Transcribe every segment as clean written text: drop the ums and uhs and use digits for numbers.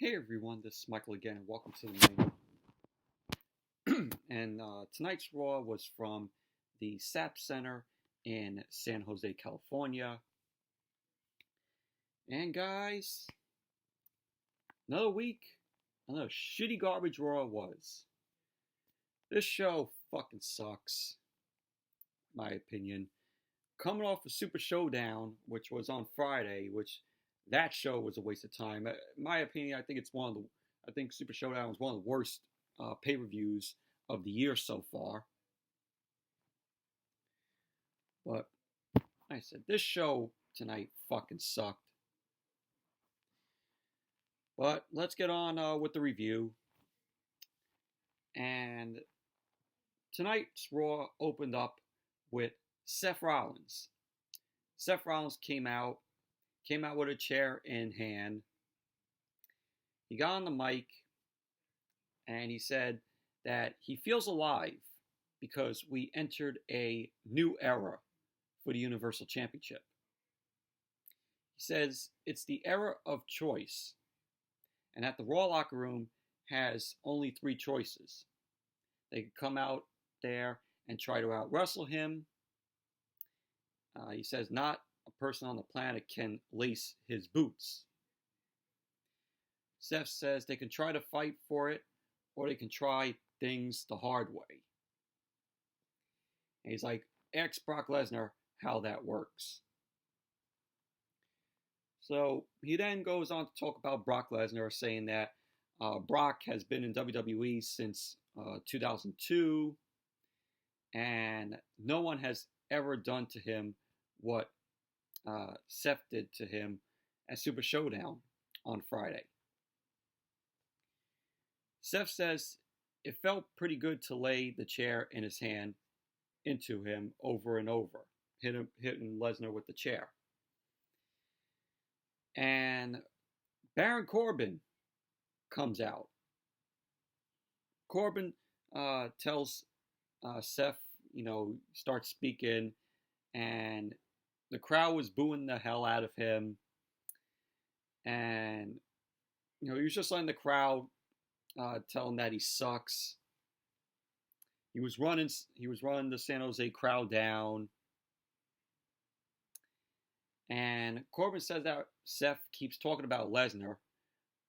Hey everyone, this is Michael again, and welcome to the main. And tonight's Raw was from the SAP Center in San Jose, California. And guys, another week, another shitty garbage Raw it was. This show fucking sucks, in my opinion. Coming off of Super Showdown, which was on Friday, which that show was a waste of time. In my opinion, I think Super Showdown was one of the worst pay-per-views of the year so far. But like I said, this show tonight fucking sucked. But let's get on with the review. And tonight's Raw opened up with Seth Rollins. Seth Rollins came out with a chair in hand. He got on the mic and he said that he feels alive because we entered a new era for the Universal Championship. He says it's the era of choice, and that the Raw locker room has only 3 choices. They could come out there and try to out-wrestle him. He says not a person on the planet can lace his boots. Seth says they can try to fight for it, or they can try things the hard way. And he's like, ask Brock Lesnar how that works. So he then goes on to talk about Brock Lesnar, saying that Brock has been in WWE since 2002, and no one has ever done to him what Seth did to him at Super Showdown on Friday. Seth says it felt pretty good to lay the chair in his hand into him over and over, hitting Lesnar with the chair. And Baron Corbin comes out. Corbin tells Seth, starts speaking, and the crowd was booing the hell out of him. And, he was just letting the crowd tell him that he sucks. He was running the San Jose crowd down. And Corbin says that Seth keeps talking about Lesnar,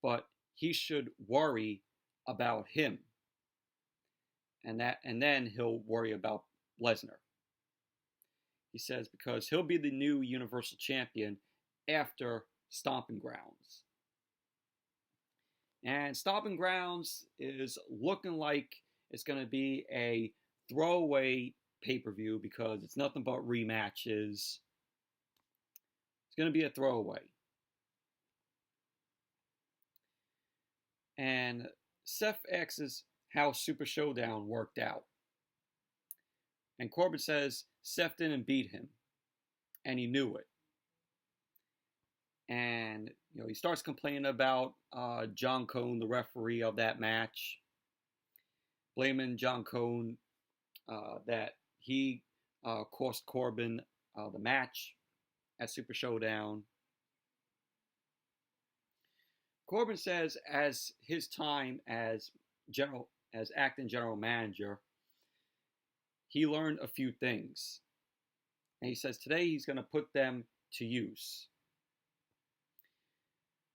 but he should worry about him. And then he'll worry about Lesnar. He says because he'll be the new Universal Champion after Stomping Grounds. And Stomping Grounds is looking like it's going to be a throwaway pay-per-view because it's nothing but rematches. It's going to be a throwaway. And Seth asks how Super Showdown worked out. And Corbin says Seth didn't beat him, and he knew it. And, he starts complaining about John Cone, the referee of that match, blaming John Cone that he cost Corbin the match at Super Showdown. Corbin says as his time as acting general manager, he learned a few things. And he says today he's going to put them to use.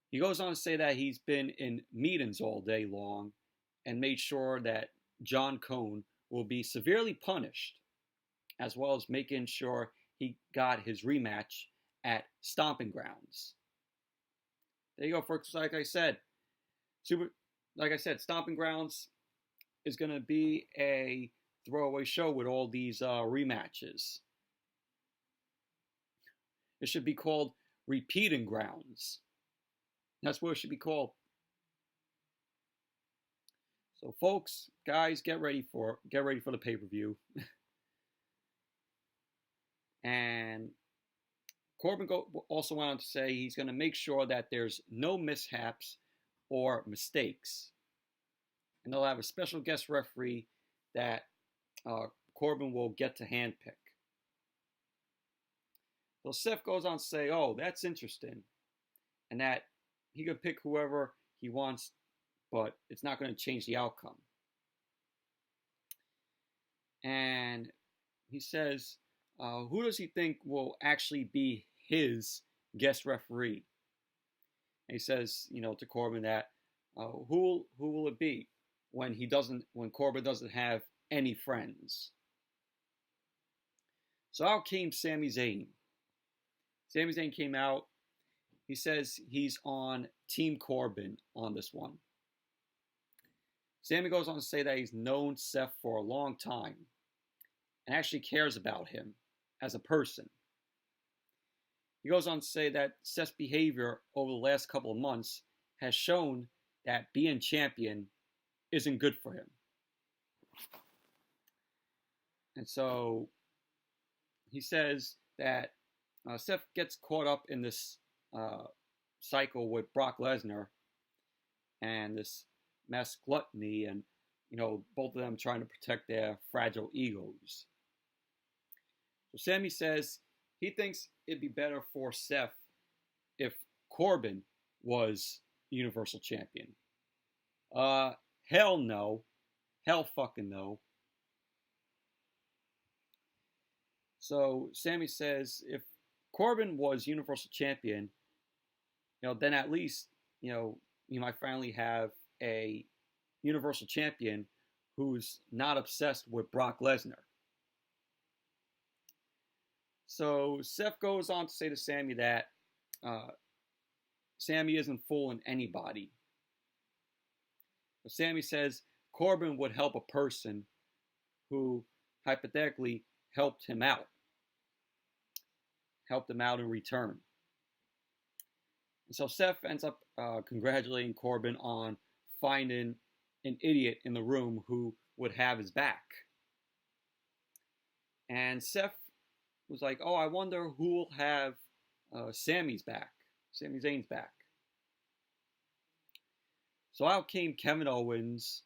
He goes on to say that he's been in meetings all day long and made sure that John Cone will be severely punished, as well as making sure he got his rematch at Stomping Grounds. There you go, folks. Like I said, Stomping Grounds is going to be a throwaway show with all these rematches. It should be called Repeating Grounds. That's what it should be called. So, folks, guys, get ready for the pay-per-view. And Corbin also went on to say he's going to make sure that there's no mishaps or mistakes. And they'll have a special guest referee that Corbin will get to handpick. So Seth goes on to say, oh, that's interesting. And that he could pick whoever he wants, but it's not going to change the outcome. And he says, who does he think will actually be his guest referee? And he says, to Corbin that who will it be when Corbin doesn't have any friends? So out came Sami Zayn. Sami Zayn came out. He says he's on Team Corbin on this one. Sami goes on to say that he's known Seth for a long time and actually cares about him as a person. He goes on to say that Seth's behavior over the last couple of months has shown that being champion isn't good for him. And so he says that Seth gets caught up in this cycle with Brock Lesnar and this mass gluttony, and both of them trying to protect their fragile egos. So Sami says he thinks it'd be better for Seth if Corbin was Universal Champion. Hell no. Hell fucking no. So Sami says if Corbin was Universal Champion, then at least, you might finally have a Universal Champion who's not obsessed with Brock Lesnar. So Seth goes on to say to Sami that Sami isn't fooling anybody. But Sami says Corbin would help a person who hypothetically helped him out in return. And so Seth ends up congratulating Corbin on finding an idiot in the room who would have his back. And Seth was like, oh, I wonder who will have Sami's back, Sami Zayn's back. So out came Kevin Owens.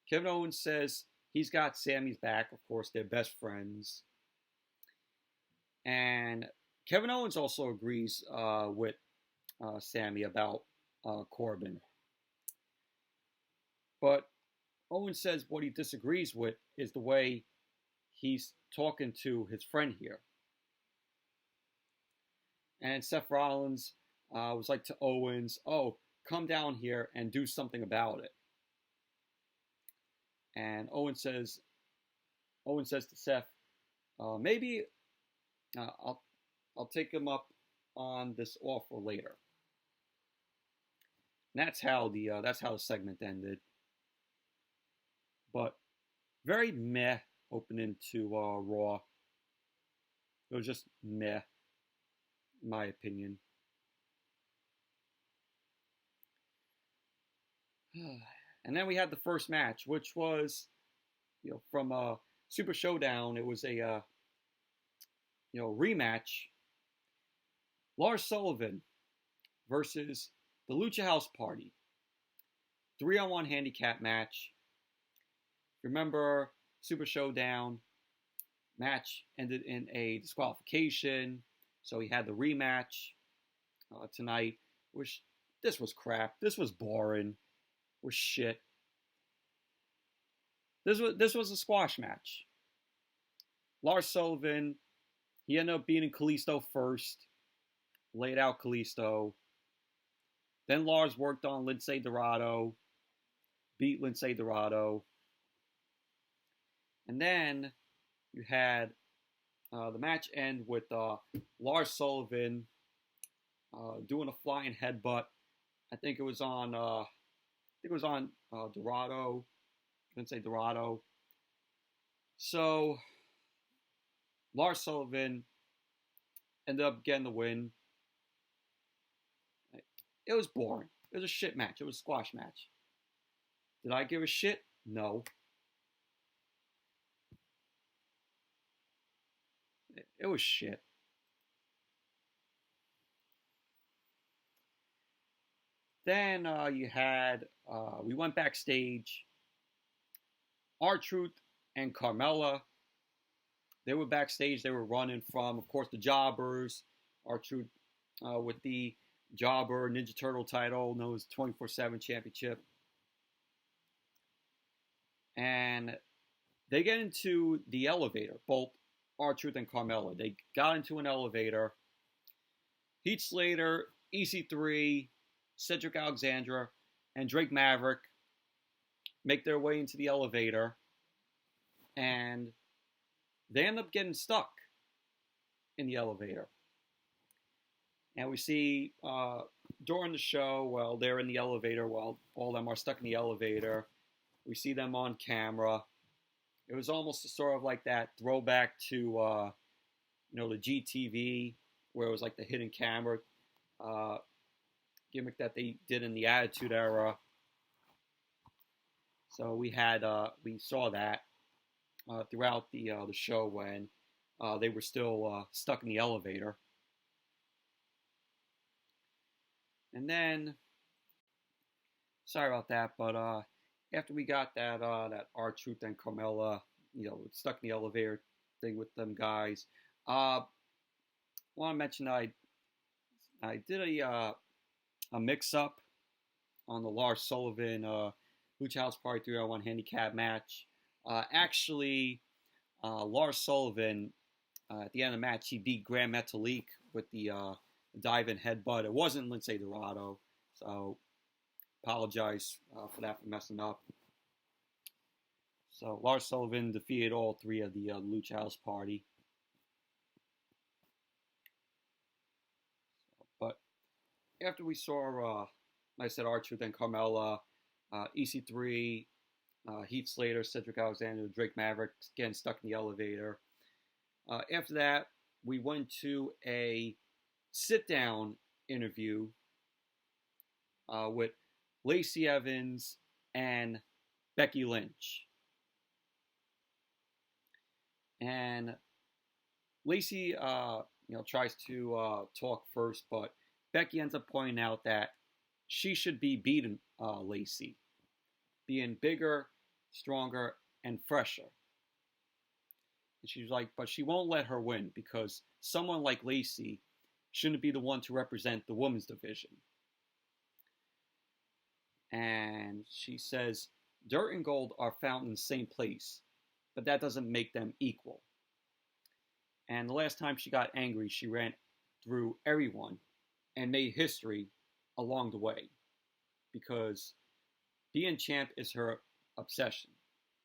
Kevin Owens says he's got Sami's back. Of course, they're best friends. And Kevin Owens also agrees with Sami about Corbin. But Owens says what he disagrees with is the way he's talking to his friend here. And Seth Rollins was like to Owens, oh, come down here and do something about it. And Owens says to Seth, maybe I'll take him up on this offer later. And that's how the segment ended. But very meh opening to Raw. It was just meh, in my opinion. And then we had the first match, which was, from Super Showdown. It was a, rematch. Lars Sullivan versus the Lucha House Party. 3-on-1 handicap match. Remember, Super Showdown match ended in a disqualification. So he had the rematch tonight, which this was crap. This was boring. Was shit. This was a squash match. Lars Sullivan, he ended up beating Kalisto first. Laid out Kalisto. Then Lars worked on Lince Dorado. Beat Lince Dorado. And then you had the match end with Lars Sullivan doing a flying headbutt. I think it was on Dorado. Lince Dorado. So Lars Sullivan ended up getting the win. It was boring. It was a shit match. It was a squash match. Did I give a shit? No. It was shit. Then you had, we went backstage. R-Truth and Carmella, they were backstage. They were running from, of course, the Jobbers. R-Truth with the Jobber Ninja Turtle title, known as 24/7 Championship. And they get into the elevator, both R-Truth and Carmella. They got into an elevator. Heath Slater, EC3, Cedric Alexander, and Drake Maverick make their way into the elevator. And they end up getting stuck in the elevator. And we see during the show, while they're in the elevator, while all of them are stuck in the elevator, we see them on camera. It was almost sort of like that throwback to, the GTV, where it was like the hidden camera gimmick that they did in the Attitude Era. So we saw that throughout the show when they were still stuck in the elevator. And then, sorry about that, but after we got that R-Truth and Carmella, stuck in the elevator thing with them guys, I want to mention I did a mix-up on the Lars Sullivan Lucha House Party 3-on-1 handicap match. Actually, Lars Sullivan, at the end of the match, he beat Grand Metalik with the dive-in headbutt. It wasn't Lince Dorado, so apologize for that, for messing up. So Lars Sullivan defeated all three of the Lucha House Party. But after we saw, like I said, R-Truth and Carmella, EC3, Heath Slater, Cedric Alexander, Drake Maverick getting stuck in the elevator. After that, we went to a sit-down interview with Lacey Evans and Becky Lynch. And Lacey, tries to talk first, but Becky ends up pointing out that she should be beating Lacey, being bigger, stronger, and fresher. And she's like, but she won't let her win because someone like Lacey shouldn't be the one to represent the women's division. And she says, dirt and gold are found in the same place, but that doesn't make them equal. And the last time she got angry, she ran through everyone and made history along the way, because being champ is her obsession,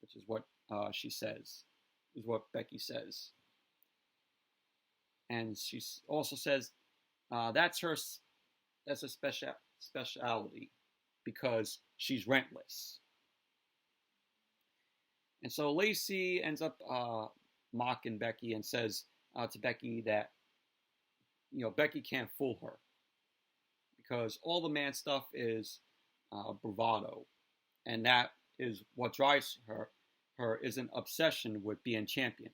which is what she says, is what Becky says. And she also says that's her speciality, because she's rentless. And so Lacey ends up mocking Becky and says to Becky that, Becky can't fool her, because all the man stuff is bravado, and that is what drives her is an obsession with being champion,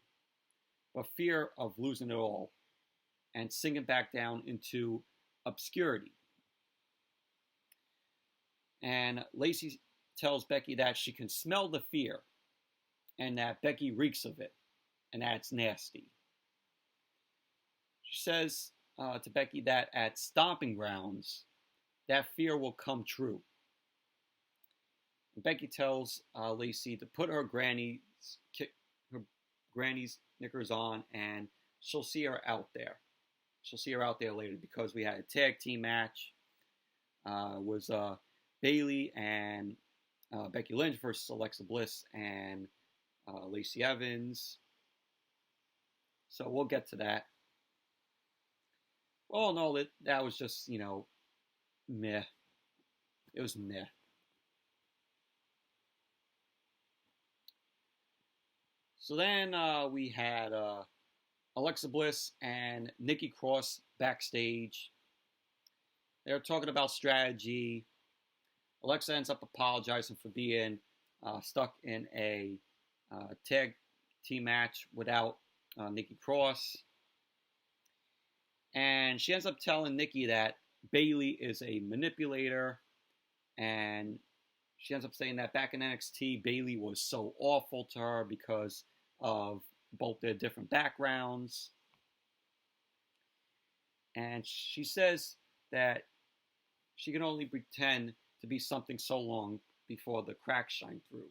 but fear of losing it all and sinking back down into obscurity. And Lacey tells Becky that she can smell the fear and that Becky reeks of it, and that's nasty. She says to Becky that at Stomping Grounds, that fear will come true. And Becky tells Lacey to put her granny's knickers on, and she'll see her out there. She'll see her out there later, because we had a tag team match. It was Bayley and Becky Lynch versus Alexa Bliss and Lacey Evans. So we'll get to that. Well, no, that was just, meh. It was meh. So then we had Alexa Bliss and Nikki Cross backstage. They're talking about strategy. Alexa ends up apologizing for being stuck in a tag team match without Nikki Cross. And she ends up telling Nikki that Bayley is a manipulator. And she ends up saying that back in NXT, Bayley was so awful to her because of both their different backgrounds. And she says that she can only pretend to be something so long before the cracks shine through.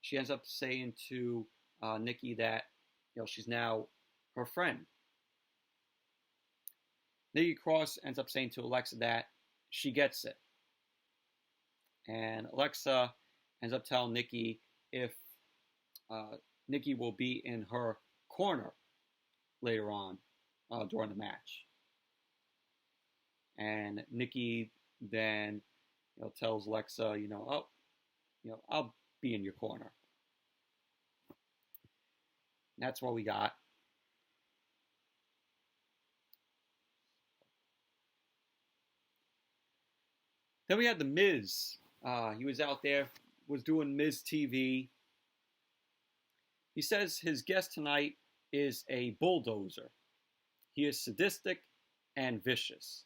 She ends up saying to Nikki that she's now her friend. Nikki Cross ends up saying to Alexa that she gets it. And Alexa ends up telling Nikki if Nikki will be in her corner later on during the match. And Nikki then tells Alexa, I'll be in your corner. And that's what we got. Then we had The Miz. He was out there, was doing Miz TV. He says his guest tonight is a bulldozer. He is sadistic and vicious.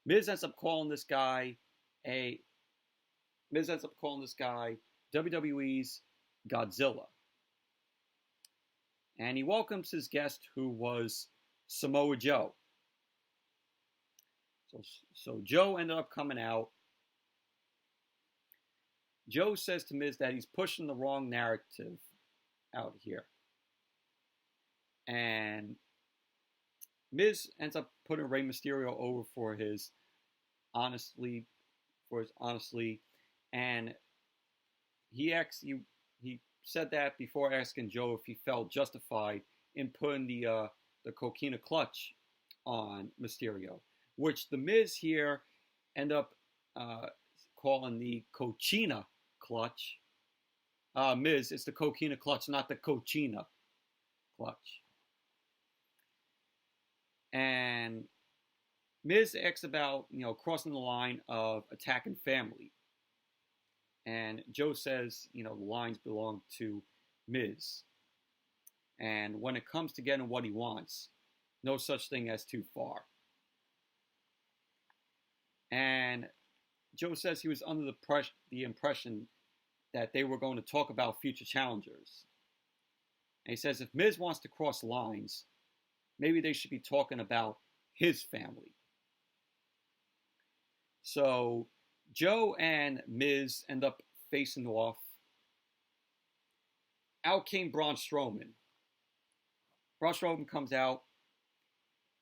Miz ends up calling this guy WWE's Godzilla. And he welcomes his guest, who was Samoa Joe. So Joe ended up coming out. Joe says to Miz that he's pushing the wrong narrative out here. And Miz ends up putting Rey Mysterio over for his honesty, and he said that before asking Joe if he felt justified in putting the Coquina clutch on Mysterio, which the Miz here end up calling the Cochina clutch. Miz, it's the Coquina clutch, not the Cochina clutch. And Miz asks about, crossing the line of attacking family. And Joe says, the lines belong to Miz. And when it comes to getting what he wants, no such thing as too far. And Joe says he was under the impression that they were going to talk about future challengers. And he says if Miz wants to cross lines, maybe they should be talking about his family. So Joe and Miz end up facing off. Out came Braun Strowman. Braun Strowman comes out.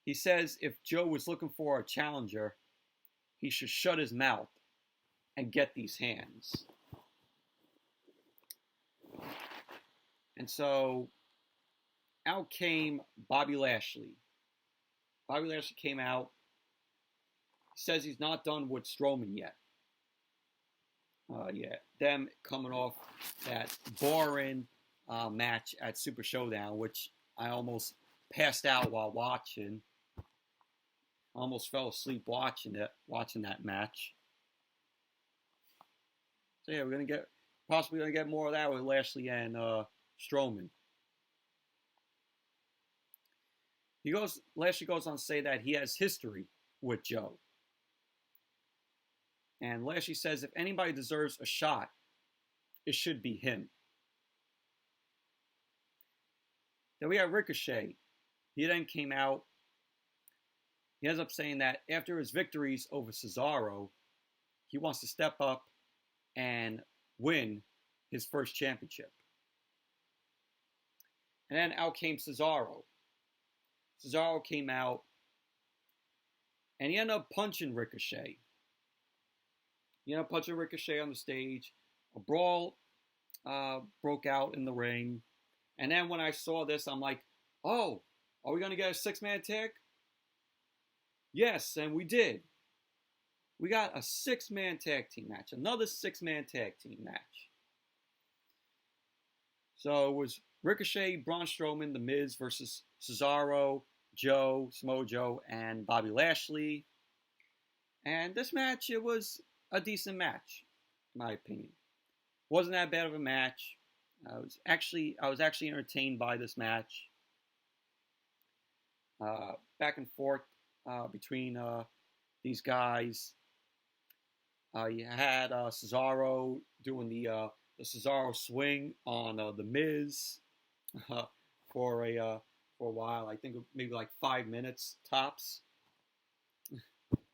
He says if Joe was looking for a challenger, he should shut his mouth and get these hands. And so out came Bobby Lashley. Bobby Lashley came out. Says he's not done with Strowman yet. Them coming off that boring match at Super Showdown, which I almost passed out while watching. Almost fell asleep watching that match. So yeah, we're possibly gonna get more of that with Lashley and Strowman. Lashley goes on to say that he has history with Joe. And Lashley says if anybody deserves a shot, it should be him. Then we have Ricochet. He then came out. He ends up saying that after his victories over Cesaro, he wants to step up and win his first championship. And then out came Cesaro. Cesaro came out, and he ended up punching Ricochet. He ended up punching Ricochet on the stage. A brawl broke out in the ring. And then when I saw this, I'm like, oh, are we going to get a 6-man tag? Yes, and we did. We got a 6-man tag team match. Another 6-man tag team match. So it was Ricochet, Braun Strowman, The Miz versus Cesaro, Joe, Samoa Joe, and Bobby Lashley. And this match, it was a decent match, in my opinion. Wasn't that bad of a match. I was actually entertained by this match. Back and forth between these guys. You had Cesaro doing the Cesaro swing on The Miz for a while. I think maybe like 5 minutes tops.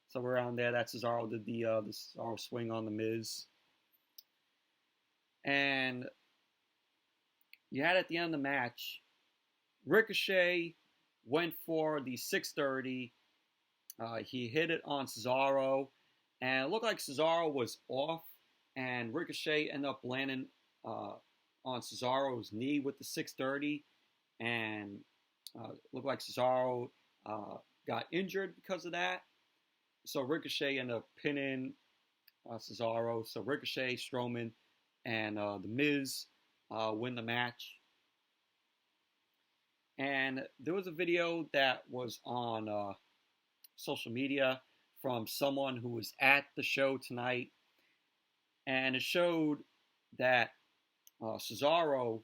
So around there, that Cesaro did the Cesaro swing on the Miz. And you had at the end of the match, Ricochet went for the 630. He hit it on Cesaro, and it looked like Cesaro was off, and Ricochet ended up landing on Cesaro's knee with the 630, and it looked like Cesaro got injured because of that. So Ricochet ended up pinning Cesaro. So Ricochet, Strowman, and The Miz win the match. And there was a video that was on social media from someone who was at the show tonight. And it showed that Cesaro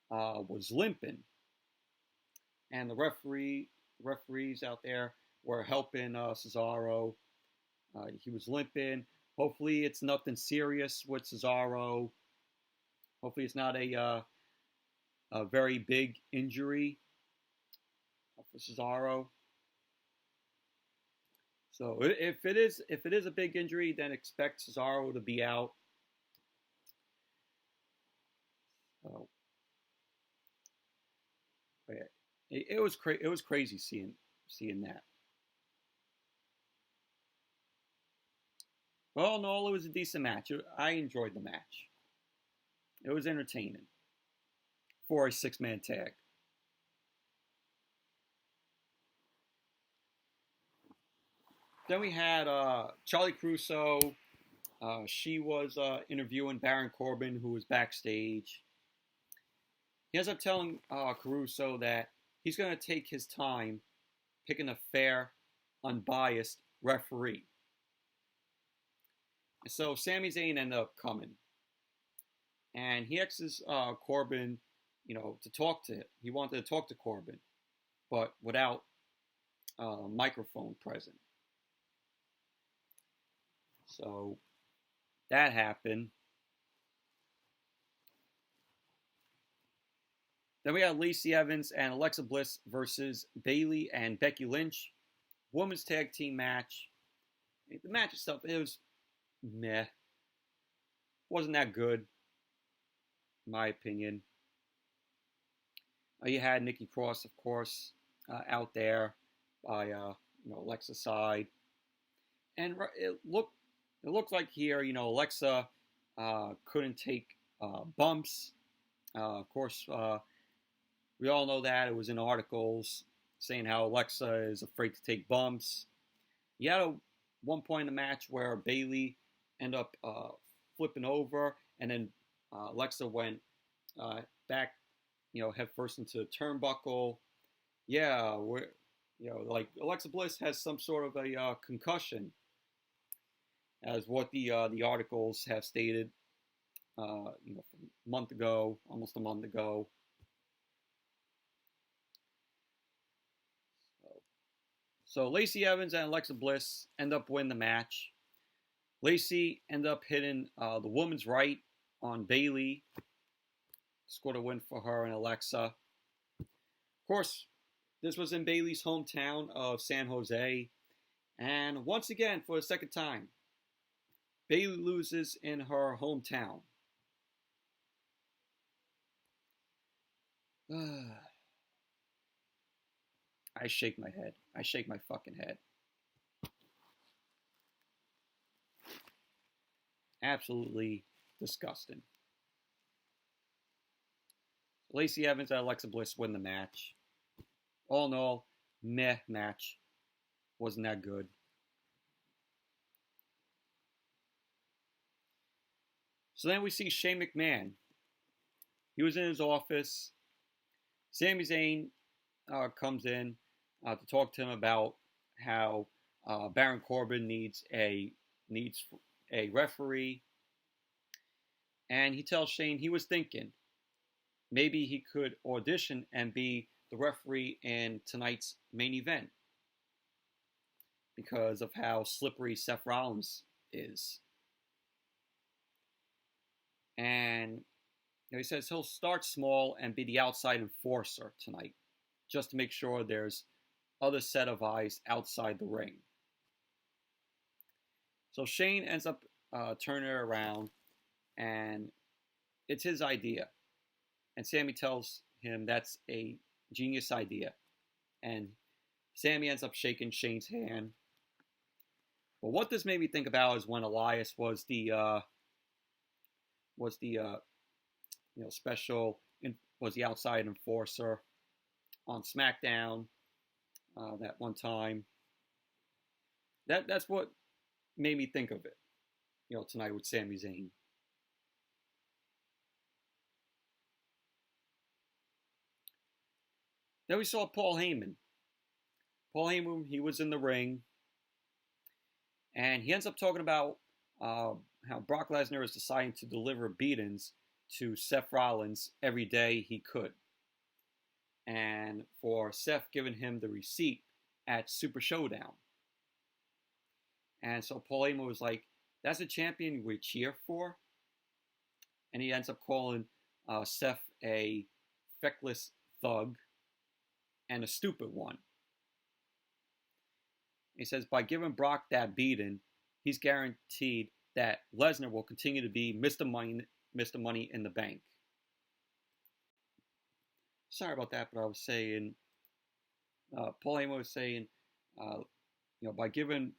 was limping. And the referees out there were helping Cesaro. He was limping. Hopefully it's nothing serious with Cesaro. Hopefully it's not a very big injury for Cesaro. So if it is a big injury, then expect Cesaro to be out. So it was crazy seeing that. Well, no, it was a decent match. I enjoyed the match. It was entertaining for a 6-man tag. Then we had Charlie Caruso. She was interviewing Baron Corbin, who was backstage. He ends up telling Caruso that he's going to take his time picking a fair, unbiased referee. And so Sami Zayn ended up coming. And he asks Corbin, to talk to him. He wanted to talk to Corbin, but without a microphone present. So that happened. Then we had Lacey Evans and Alexa Bliss versus Bayley and Becky Lynch. Women's tag team match. The match itself, it was meh. Wasn't that good, in my opinion. You had Nikki Cross, of course, out there by Alexa's side. And it looked like here, Alexa couldn't take bumps. Of course, we all know that. It was in articles saying how Alexa is afraid to take bumps. You had one point in the match where Bayley ended up flipping over, and then Alexa went back, head first into the turnbuckle. Yeah, like Alexa Bliss has some sort of a concussion, as what the articles have stated, from almost a month ago. So Lacey Evans and Alexa Bliss end up winning the match. Lacey ended up hitting the woman's right on Bayley. Scored a win for her and Alexa. Of course, this was in Bayley's hometown of San Jose. And once again, for the second time, Bayley loses in her hometown. I shake my head. I shake my fucking head. Absolutely disgusting. Lacey Evans and Alexa Bliss win the match. All in all, meh match. Wasn't that good. So then we see Shane McMahon. He was in his office. Sami Zayn comes in to talk to him about how Baron Corbin needs a referee. And he tells Shane he was thinking maybe he could audition and be the referee in tonight's main event because of how slippery Seth Rollins is. And he says he'll start small and be the outside enforcer tonight, just to make sure there's other set of eyes outside the ring. So Shane ends up turning it around, and it's his idea. And Sami tells him that's a genius idea. And Sami ends up shaking Shane's hand. But what this made me think about is when Elias was the was the outside enforcer on SmackDown that one time. That's what made me think of it, tonight with Sami Zayn. Then we saw Paul Heyman. Paul Heyman, he was in the ring, and he ends up talking about how Brock Lesnar is deciding to deliver beatings to Seth Rollins every day he could. And for Seth giving him the receipt at Super Showdown. And so Paul Heyman was like, that's a champion we cheer for. And he ends up calling Seth a feckless thug and a stupid one. He says, by giving Brock that beating, he's guaranteed that Lesnar will continue to be Mr. Money in the Bank. Sorry about that, but I was saying, Paul Heyman was saying, by giving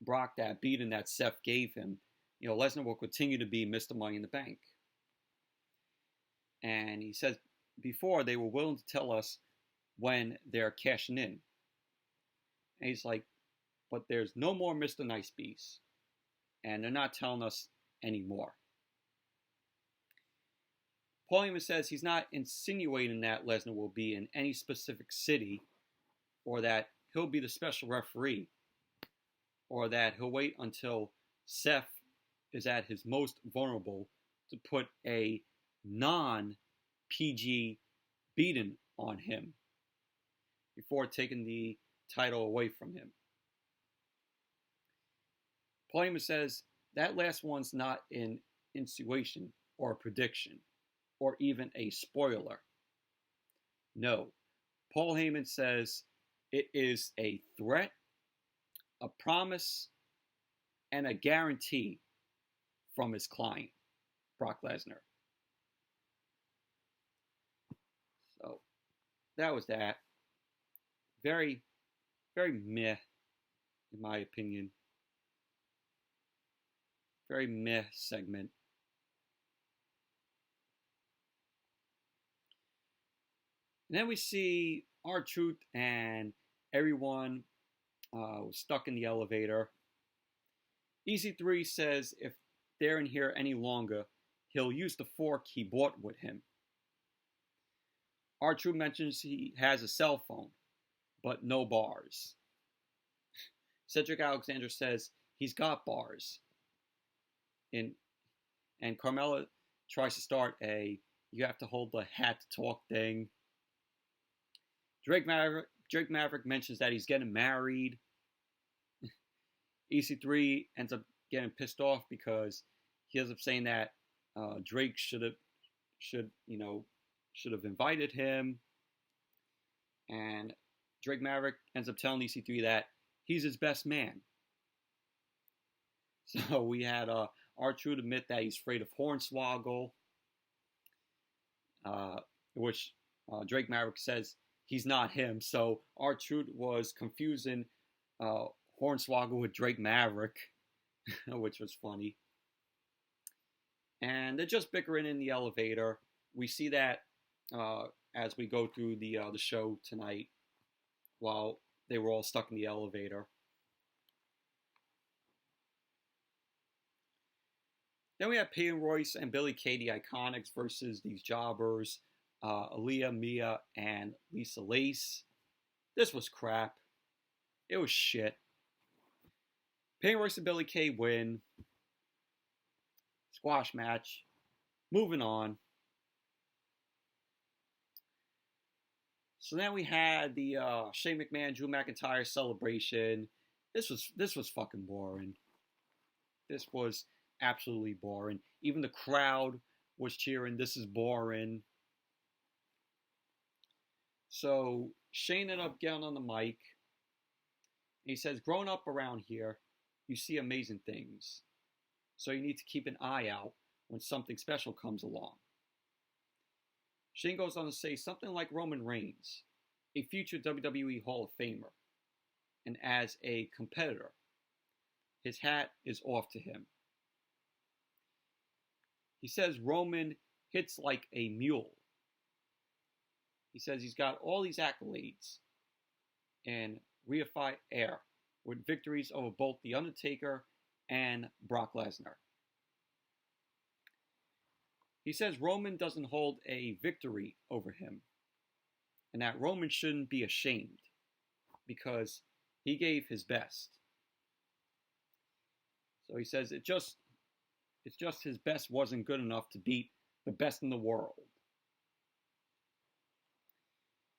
Brock that beating that Seth gave him, Lesnar will continue to be Mr. Money in the Bank. And he says before they were willing to tell us when they're cashing in. And he's like, but there's no more Mr. Nice Beast. And they're not telling us anymore. Paul Heyman says he's not insinuating that Lesnar will be in any specific city, or that he'll be the special referee, or that he'll wait until Seth is at his most vulnerable to put a non-PG beating on him before taking the title away from him. Paul Heyman says that last one's not an insinuation or a prediction or even a spoiler. No, Paul Heyman says it is a threat, a promise, and a guarantee from his client, Brock Lesnar. So that was that. Very, very meh, in my opinion. Very meh segment. And then we see R-Truth and everyone was stuck in the elevator. EC3 says if they're in here any longer, he'll use the fork he bought with him. R-Truth mentions he has a cell phone, but no bars. Cedric Alexander says he's got bars. And Carmella tries to start a you have to hold the hat to talk thing. Drake Maverick mentions that he's getting married. EC3 ends up getting pissed off because he ends up saying that Drake should have invited him. And Drake Maverick ends up telling EC3 that he's his best man. So we had R-Truth admit that he's afraid of Hornswoggle, which Drake Maverick says he's not him. So R-Truth was confusing Hornswoggle with Drake Maverick, which was funny. And they're just bickering in the elevator. We see that as we go through the show tonight while they were all stuck in the elevator. Then we have Peyton, Royce, and Billie Kay, the Iconics, versus these jobbers, Aliyah, Mia, and Lisa Lace. This was crap. It was shit. Peyton, Royce, and Billie Kay win. Squash match. Moving on. So then we had the Shane McMahon, Drew McIntyre celebration. This was fucking boring. This was absolutely boring. Even the crowd was cheering, this is boring. So Shane ended up getting on the mic. He says, growing up around here, you see amazing things. So you need to keep an eye out when something special comes along. Shane goes on to say something like Roman Reigns, a future WWE Hall of Famer, and as a competitor, his hat is off to him. He says Roman hits like a mule. He says he's got all these accolades in reified air with victories over both The Undertaker and Brock Lesnar. He says Roman doesn't hold a victory over him and that Roman shouldn't be ashamed because he gave his best. So he says it's just his best wasn't good enough to beat the best in the world.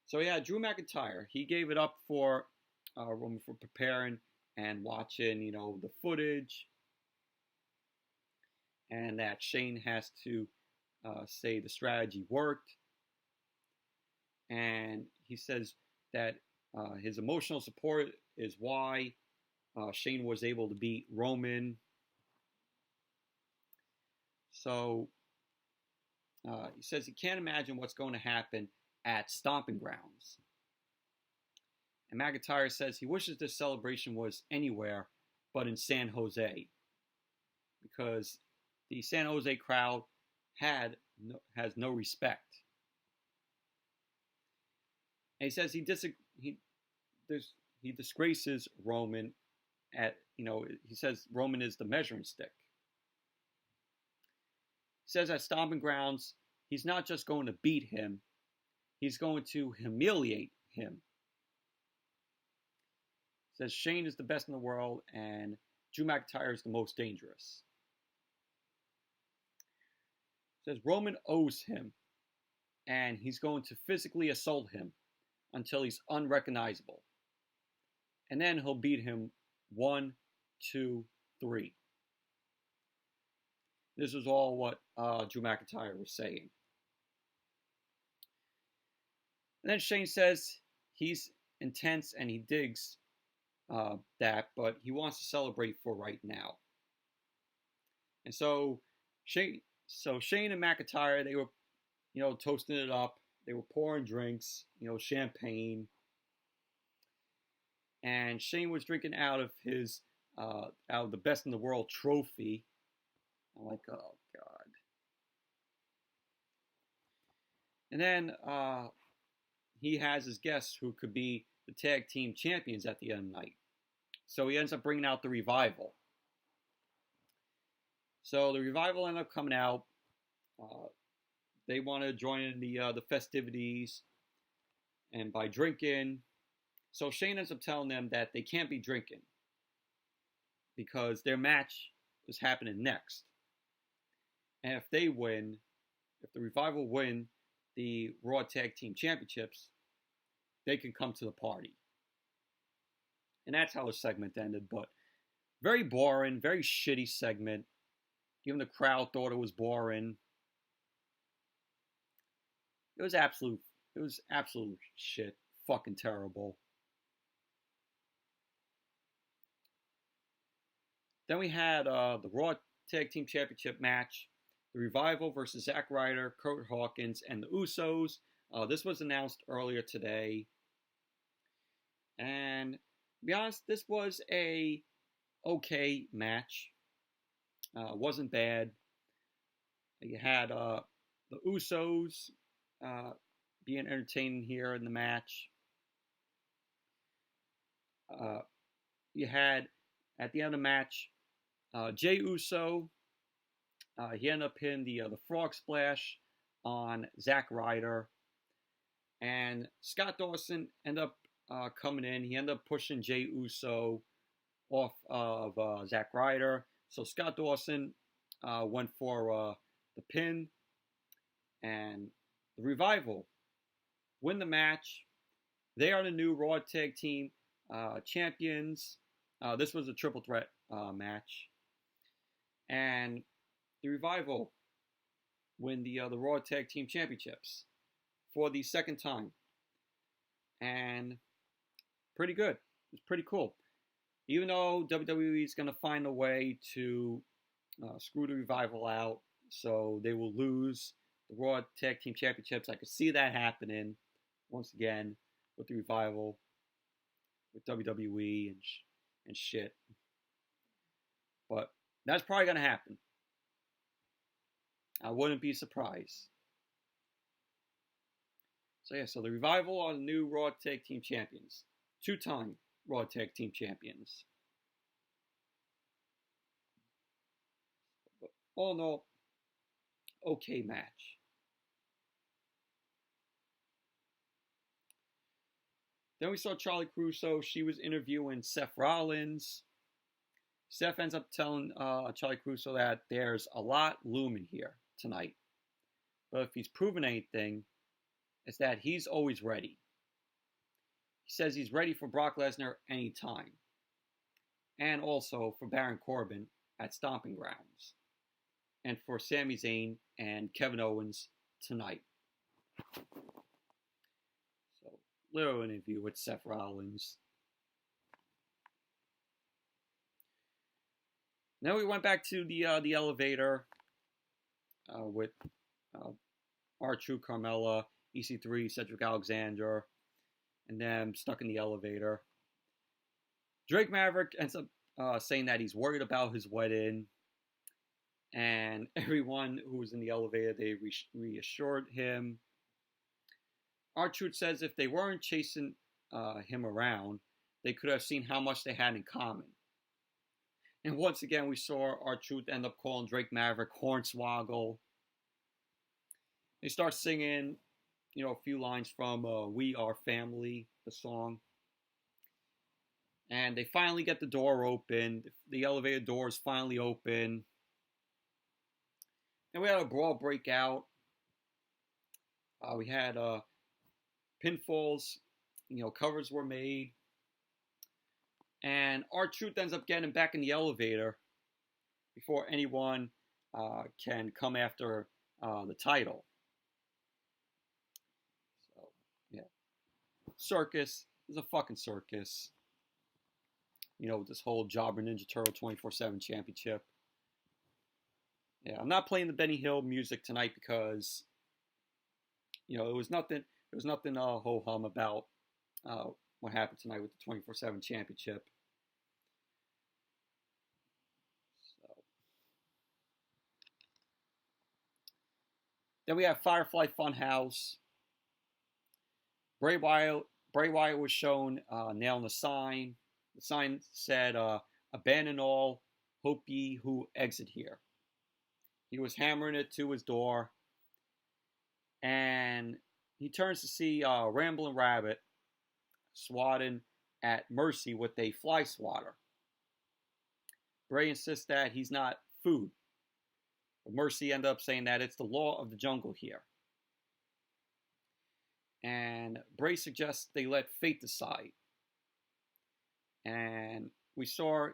So yeah, Drew McIntyre, he gave it up for Roman for preparing and watching, the footage, and that Shane has to say the strategy worked. And he says that his emotional support is why Shane was able to beat Roman. So he says he can't imagine what's going to happen at Stomping Grounds. And McIntyre says he wishes this celebration was anywhere but in San Jose, because the San Jose crowd has no respect. And he says he disgraces Roman he says Roman is the measuring stick. He says at Stomping Grounds, he's not just going to beat him, he's going to humiliate him. He says Shane is the best in the world and Drew McIntyre is the most dangerous. He says Roman owes him and he's going to physically assault him until he's unrecognizable. And then he'll beat him 1, 2, 3. This was all what Drew McIntyre was saying. And then Shane says he's intense and he digs that, but he wants to celebrate for right now. And so Shane and McIntyre, they were, toasting it up. They were pouring drinks, champagne. And Shane was drinking out of his, out of the Best in the World trophy. I'm like, oh God. And then he has his guests who could be the tag team champions at the end of the night. So he ends up bringing out the Revival. So the Revival end up coming out. They want to join in the festivities and by drinking. So Shane ends up telling them that they can't be drinking because their match is happening next. And if they win, if the Revival win the Raw Tag Team Championships, they can come to the party. And that's how the segment ended. But very boring, very shitty segment. Even the crowd thought it was boring. It was absolute shit. Fucking terrible. Then we had the Raw Tag Team Championship match. The Revival versus Zack Ryder, Curt, Hawkins, and the Usos. This was announced earlier today. And to be honest, this was a okay match. Wasn't bad. You had the Usos being entertaining here in the match. You had, at the end of the match, Jey Uso, he ended up hitting the frog splash on Zack Ryder. And Scott Dawson ended up coming in. He ended up pushing Jey Uso off of Zack Ryder. So Scott Dawson went for the pin. And the Revival win the match. They are the new Raw Tag Team champions. This was a triple threat match. And the Revival win the Raw Tag Team Championships for the second time. And pretty good. It was pretty cool. Even though WWE is going to find a way to screw the Revival out, so they will lose the Raw Tag Team Championships. I could see that happening once again with the Revival, with WWE and shit. But that's probably going to happen. I wouldn't be surprised. So yeah, so the Revival are the new Raw Tag Team Champions. 2-time Raw Tag Team Champions. But all in all, okay match. Then we saw Charlie Caruso. She was interviewing Seth Rollins. Seth ends up telling Charlie Caruso that there's a lot looming here tonight. But if he's proven anything, it's that he's always ready. He says he's ready for Brock Lesnar anytime. And also for Baron Corbin at Stomping Grounds. And for Sami Zayn and Kevin Owens tonight. So, little interview with Seth Rollins. Then we went back to the elevator with R-Truth, Carmella, EC3, Cedric Alexander, and them stuck in the elevator. Drake Maverick ends up saying that he's worried about his wedding, and everyone who was in the elevator, they reassured him. R-Truth says if they weren't chasing him around, they could have seen how much they had in common. And once again, we saw R-Truth end up calling Drake Maverick Hornswoggle. They start singing, a few lines from We Are Family, the song. And they finally get the door open. The elevator door is finally open. And we had a brawl break out. We had pinfalls. Covers were made. And R-Truth ends up getting back in the elevator before anyone can come after the title. So, yeah. Circus is a fucking circus. With this whole Jobber Ninja Turtle 24/7 championship. Yeah, I'm not playing the Benny Hill music tonight because, it was nothing ho-hum about what happened tonight with the 24/7 championship. So. Then we have Firefly Funhouse. Bray Wyatt was shown nailing a sign. The sign said, abandon all, hope ye who exit here. He was hammering it to his door. And he turns to see Ramblin' Rabbit swatting at Mercy with a fly swatter. Bray insists that he's not food. But Mercy ended up saying that it's the law of the jungle here. And Bray suggests they let fate decide. And we saw,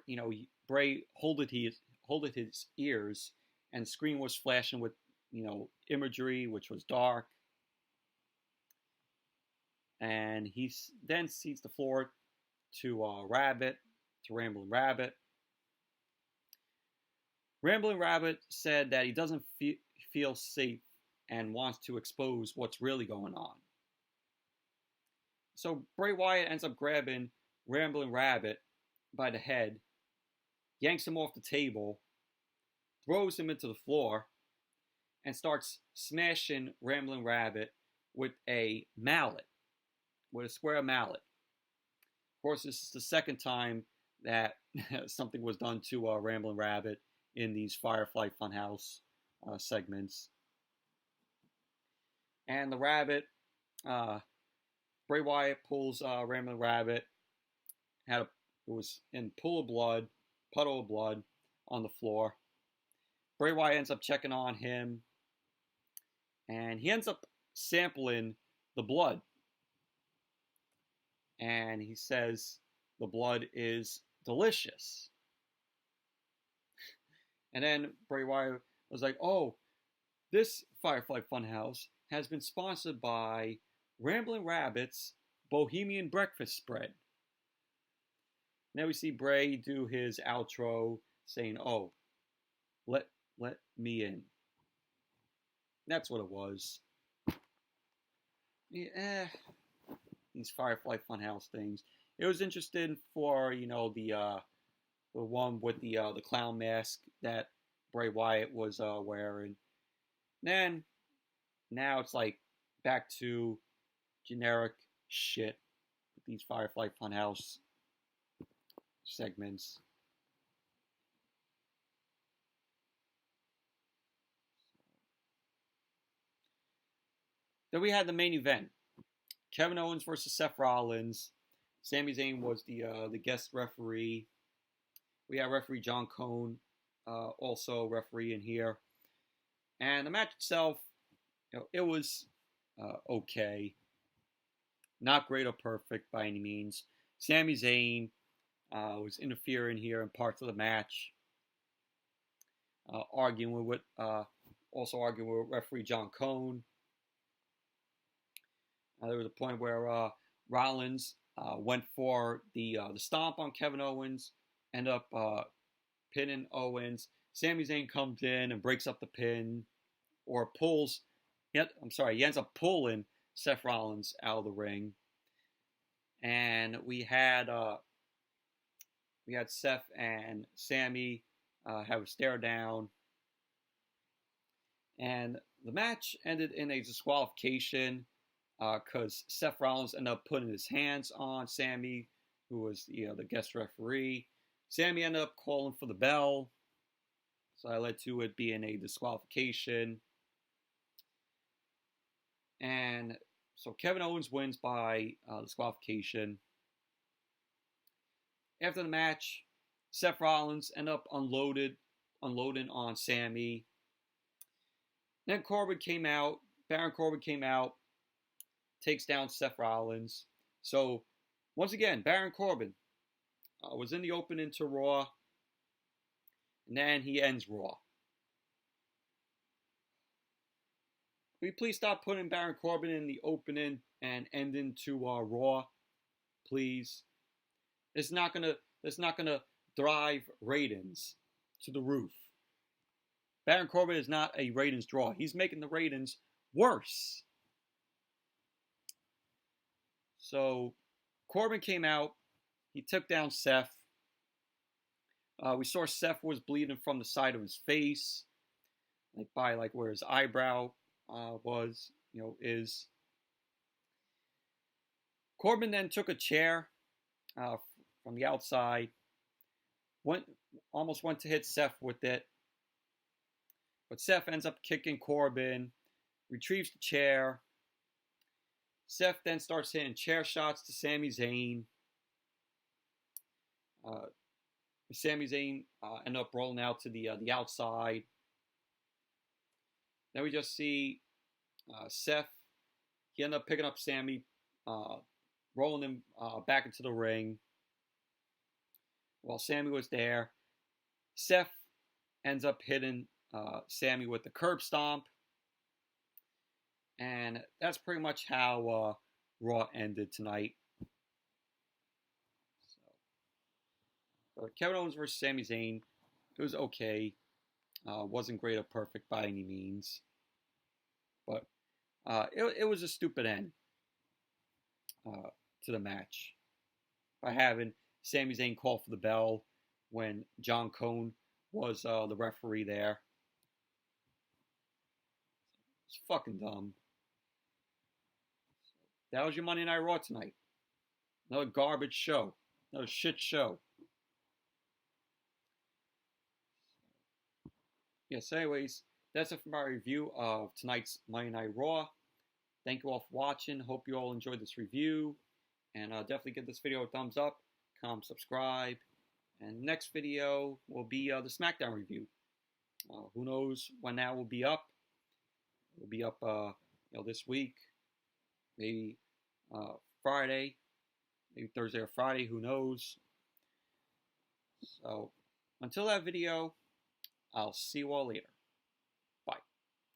Bray holded his ears, and the screen was flashing with, imagery, which was dark. And he then cedes the floor to Ramblin' Rabbit. Ramblin' Rabbit said that he doesn't feel safe and wants to expose what's really going on. So Bray Wyatt ends up grabbing Ramblin' Rabbit by the head, yanks him off the table, throws him into the floor, and starts smashing Ramblin' Rabbit with a mallet, with a square mallet. Of course, this is the second time that something was done to Ramblin' Rabbit in these Firefly Funhouse segments. And the rabbit, Bray Wyatt pulls Ramblin' Rabbit. It was in puddle of blood on the floor. Bray Wyatt ends up checking on him, and he ends up sampling the blood. And he says the blood is delicious. And then Bray Wyatt was like, oh, this Firefly Funhouse has been sponsored by Ramblin' Rabbit's Bohemian Breakfast Spread. Now we see Bray do his outro saying, "Oh, let me in." That's what it was. Yeah, these Firefly Funhouse things. It was interesting for the one with the clown mask that Bray Wyatt was wearing. Then now it's like back to generic shit with these Firefly Funhouse segments. Then we had the main event: Kevin Owens versus Seth Rollins. Sami Zayn was the guest referee. We had referee John Cone also referee in here, and the match itself, it was okay, not great or perfect by any means. Sami Zayn was interfering here in parts of the match, arguing with referee John Cone. There was a point where Rollins went for the stomp on Kevin Owens, ended up pinning Owens. Sami Zayn comes in and breaks up the pin, or pulls. He ends up pulling Seth Rollins out of the ring. And we had Seth and Sami have a stare down, and the match ended in a disqualification because Seth Rollins ended up putting his hands on Sami, who was the guest referee. Sami ended up calling for the bell, so that led to it being a disqualification. And so Kevin Owens wins by disqualification. After the match, Seth Rollins ended up unloading on Sami. Then Baron Corbin came out, takes down Seth Rollins. So once again, Baron Corbin was in the opening to Raw, and then he ends Raw. Will you please stop putting Baron Corbin in the opening and ending to Raw, please? It's not gonna drive ratings to the roof. Baron Corbin is not a ratings draw. He's making the ratings worse. So Corbin came out. He took down Seth. We saw Seth was bleeding from the side of his face, by where his eyebrow is. Corbin then took a chair from the outside, almost went to hit Seth with it, but Seth ends up kicking Corbin, retrieves the chair. Seth then starts hitting chair shots to Sami Zayn. Sami Zayn ended up rolling out to the outside. Then we just see Seth. He ended up picking up Sami, rolling him back into the ring. While Sami was there, Seth ends up hitting Sami with the curb stomp. And that's pretty much how Raw ended tonight. So Kevin Owens versus Sami Zayn, it was okay. Wasn't great or perfect by any means. But it was a stupid end to the match by having Sami Zayn call for the bell when John Cone was the referee there. It's fucking dumb. That was your Monday Night Raw tonight. Another garbage show. Another shit show. Yes, anyways, that's it for my review of tonight's Monday Night Raw. Thank you all for watching. Hope you all enjoyed this review. And definitely give this video a thumbs up, comment, subscribe. And next video will be the SmackDown review. Who knows when that will be up. It will be up this week. Maybe Friday. Maybe Thursday or Friday. Who knows. So, until that video, I'll see you all later.